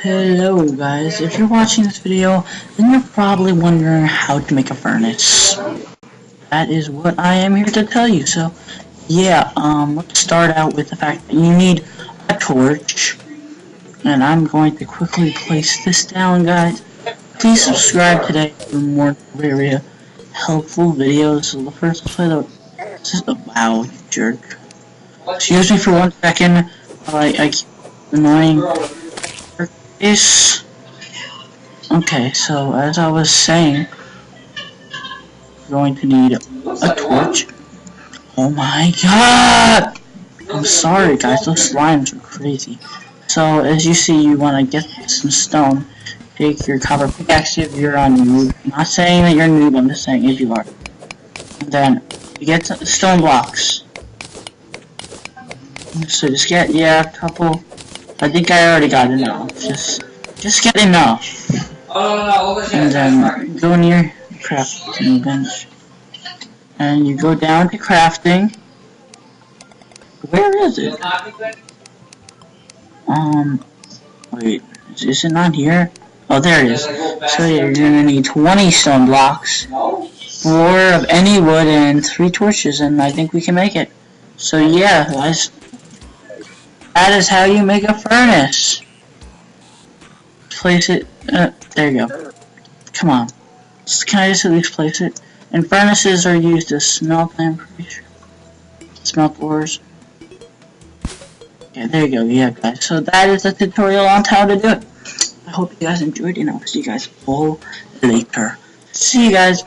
Hello guys, if you're watching this video, then you're probably wondering how to make a furnace. That is what I am here to tell you. So, yeah, let's start out with the fact that you need a torch. And I'm going to quickly place this down, guys. Please subscribe today for more Terraria helpful videos. So the first, let's play wow, you jerk. Excuse me for 1 second, I keep annoying is. Okay, so as I was saying, you're going to need a torch. Oh my god! I'm sorry guys, those slimes are crazy. So as you see, you want to get some stone. Take your copper pickaxe if you're on noob. I'm not saying that you're noob, I'm just saying if you are. And then you get some stone blocks. So just get, a couple. I think I already got enough. Just get enough. And then go near crafting bench. And you go down to crafting. Where is it? Wait, is it not here? Oh, there it is. So yeah, you're gonna need 20 stone blocks, 4 of any wood, and 3 torches, and I think we can make it. So yeah, guys, that is how you make a furnace. Place it, there you go. Come on. Can I just at least place it? And furnaces are used to smelt, I'm pretty sure. Smelt ores. Okay, there you go, yeah guys. So that is the tutorial on how to do it. I hope you guys enjoyed, and I'll see you guys all later. See you guys.